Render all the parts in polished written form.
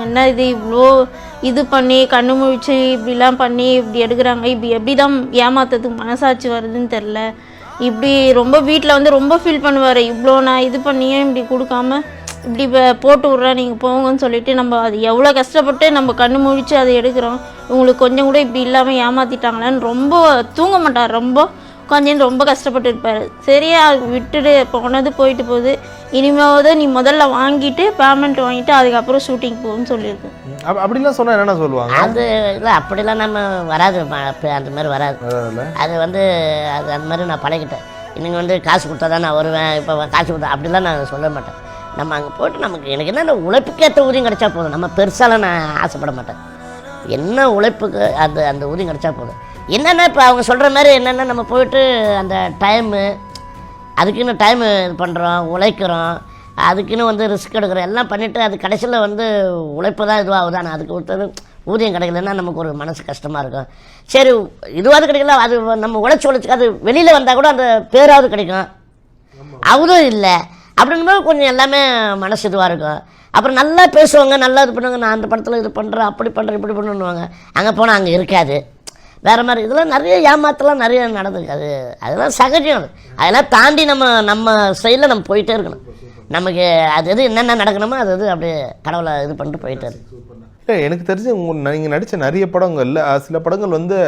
என்ன இது இவ்வளோ இது பண்ணி கண்ணு முழிச்சு இப்படிலாம் பண்ணி இப்படி எடுக்கிறாங்க, இப்படி எப்படி தான் ஏமாத்துறதுக்கு மனசாட்சி வருதுன்னு தெரில. இப்படி ரொம்ப வீட்டில் வந்து ரொம்ப ஃபீல் பண்ணுவார், இவ்வளோ நான் இது பண்ணியே இப்படி கொடுக்காம இப்படி போட்டு விட்றேன் நீங்கள் போங்கன்னு சொல்லிட்டு நம்ம அது எவ்வளோ கஷ்டப்பட்டு நம்ம கண்ணு முழிச்சு அதை எடுக்கிறோம். உங்களுக்கு கொஞ்சம் கூட இப்படி இல்லாமல் ஏமாற்றிட்டாங்களான்னு ரொம்ப தூங்க மாட்டார், ரொம்ப உட்காந்து ரொம்ப கஷ்டப்பட்டு இருப்பார். சரியா விட்டுட்டு போனது போயிட்டு போகுது, இனிமேவது நீ முதல்ல வாங்கிட்டு பேமெண்ட் வாங்கிட்டு அதுக்கப்புறம் ஷூட்டிங் போகுன்னு சொல்லியிருக்கு. அப்படிலாம் சொன்னால் என்னென்ன சொல்லுவாங்க? அது இல்லை அப்படிலாம் நம்ம வராது, அந்த மாதிரி வராது. அது வந்து அது அந்த மாதிரி நான் பழகிட்டேன். நீங்கள் வந்து காசு கொடுத்தா தான் நான் வருவேன், இப்போ காசு கொடுத்தா அப்படிலாம் நான் சொல்ல மாட்டேன். நம்ம அங்கே போய்ட்டு நமக்கு எனக்கு என்ன உழைப்புக்கேற்ற ஊதியம் கிடைச்சா போதும். நம்ம பெருசாலாம் நான் ஆசைப்பட மாட்டேன். என்ன உழைப்புக்கு அந்த ஊதியம் கிடைச்சா போதும். என்னென்னா இப்போ அவங்க சொல்கிற மாதிரி என்னென்னா நம்ம போயிட்டு அந்த டைமு அதுக்குன்னு டைமு இது பண்ணுறோம், உழைக்கிறோம், அதுக்குன்னு வந்து ரிஸ்க் எடுக்கிறோம், எல்லாம் பண்ணிவிட்டு அது கடைசியில் வந்து உழைப்பு தான் இதுவாகுது. ஆனால் அதுக்கு ஒருத்தர் ஊதியம் கிடைக்கலன்னா நமக்கு ஒரு மனசு கஷ்டமாக இருக்கும். சரி இதுவாது கிடைக்கல, அது நம்ம உழைச்சி அது வெளியில் வந்தால் கூட அந்த பேராவது கிடைக்கும், அவரும் இல்லை அப்படின்போது கொஞ்சம் எல்லாமே மனசு இதுவாக இருக்கும். அப்புறம் நல்லா பேசுவாங்க, நல்லா இது பண்ணுவாங்க, நான் அந்த படத்தில் இது பண்ணுறேன், அப்படி பண்ணுறேன், இப்படி பண்ணுவாங்க. அங்கே போனால் அங்கே இருக்காது, வேறு மாதிரி. இதெல்லாம் நிறைய ஏமாத்தலாம் நிறைய நடந்துருக்கு. அதெல்லாம் சகஜம். அதெல்லாம் தாண்டி நம்ம சைடில் நம்ம போயிட்டே இருக்கணும். நமக்கு அது என்னென்ன நடக்கணுமோ அது அப்படியே கடவுளை இது பண்ணிட்டு போயிட்டே இருக்கு. இல்லை எனக்கு தெரிஞ்சு நீங்கள் நடித்த நிறைய படங்கள்ல சில படங்கள் வந்து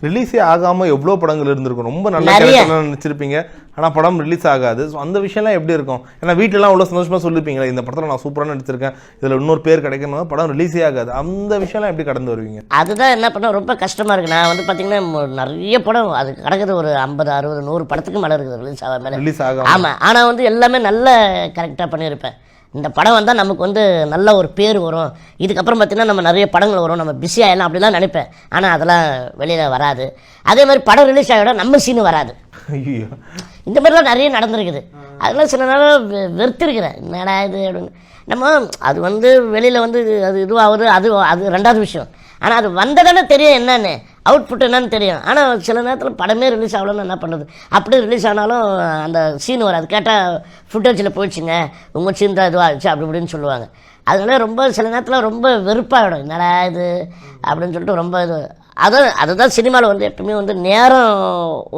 ரிலீஸே ஆகாமல் எவ்வளோ படங்கள் இருந்திருக்கும். ரொம்ப நல்ல கேரக்டர்லாம் நினச்சிருப்பீங்க, ஆனால் படம் ரிலீஸ் ஆகாது. ஸோ அந்த விஷயம்லாம் எப்படி இருக்கும்? ஏன்னா வீட்டிலலாம் அவ்வளோ சந்தோஷமாக சொல்லியிருப்பீங்களா, இந்த படத்தில் நான் சூப்பராக நடிச்சிருக்கேன், இதில் இன்னொரு பேர் கிடைக்கணும், படம் ரிலீஸே ஆகாது. அந்த விஷயம்லாம் எப்படி கடந்து வருவீங்க? அதுதான் என்ன பண்ண ரொம்ப கஷ்டமாக இருக்குது. நான் வந்து பார்த்தீங்கன்னா நிறைய படம் அது கிடக்குது, ஒரு 50, 60, 100 படத்துக்கு மேலே இருக்குது ரிலீஸ் ஆக. ஆமாம், ஆனால் வந்து எல்லாமே நல்ல கரெக்டாக பண்ணியிருப்பேன். இந்த படம் வந்தால் நமக்கு வந்து நல்ல ஒரு பேர் வரும், இதுக்கப்புறம் பார்த்திங்கன்னா நம்ம நிறைய படங்கள் வரும், நம்ம பிஸி ஆகிடலாம் அப்படிலாம் நினைப்பேன். ஆனால் அதெல்லாம் வெளியில் வராது. அதே மாதிரி படம் ரிலீஸ் ஆகிட நம்ம சீனு வராது. இந்த மாதிரிலாம் நிறைய நடந்திருக்குது. அதெல்லாம் சில நேரம் வெறுத்திருக்கிறேன், என்னடா இது அப்படின்னு. நம்ம அது வந்து வெளியில் வந்து அது இதுவாகுது, அது ரெண்டாவது விஷயம். ஆனால் அது வந்ததானே தெரியும் என்னென்னு, அவுட்புட் என்னன்னு தெரியும். ஆனால் சில நேரத்தில் படமே ரிலீஸ் ஆகலன்னு என்ன பண்ணுறது, அப்படியே ரிலீஸ் ஆனாலும் அந்த சீன் வராது. கேட்டால் ஃபுட்டேஜில் போயிடுச்சுங்க, உங்கள் சீன் தான் இதுவாகிடுச்சு அப்படி இப்படின்னு சொல்லுவாங்க. அதனால ரொம்ப சில நேரத்தில் ரொம்ப வெறுப்பாகிடும், என்னடா இது அப்படின்னு சொல்லிட்டு ரொம்ப இது. அதுதான் சினிமாவில் வந்து எப்பவுமே வந்து நேரம்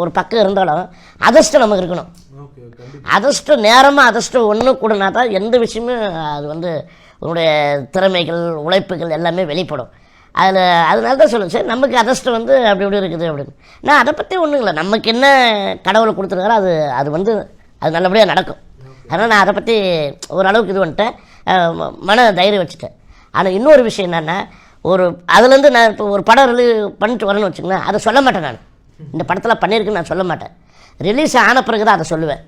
ஒரு பக்கம் இருந்தாலும் அதிர்ஷ்டம் நமக்கு இருக்கணும். அதிர்ஷ்டம் நேரமாக அதிர்ஷ்டம் ஒன்று கூடனா தான் எந்த விஷயமும் அது வந்து உன்னுடைய திறமைகள் உழைப்புகள் எல்லாமே வெளிப்படும். அதனால தான் சொல்லுங்கள் சார், நமக்கு அதிர்ஷ்டம் வந்து அப்படி இப்படி இருக்குது அப்படின்னு. நான் அதை பற்றி ஒன்றும் இல்லை, நமக்கு என்ன கடவுளை கொடுத்துருக்காரோ அது வந்து அது நல்லபடியாக நடக்கும். அதனால் நான் அதை பற்றி ஓரளவுக்கு இது பண்ணிட்டேன், மன தைரியம் வச்சுட்டேன். ஆனால் இன்னொரு விஷயம் என்னென்னா, அதுலேருந்து நான் இப்போ ஒரு படம் பண்ணிட்டு வரேன்னு வச்சுங்களேன், அதை சொல்ல மாட்டேன். நான் இந்த படத்தில் பண்ணியிருக்குன்னு நான் சொல்ல மாட்டேன். ரிலீஸ் ஆன பிறகு தான் அதை சொல்லுவேன்.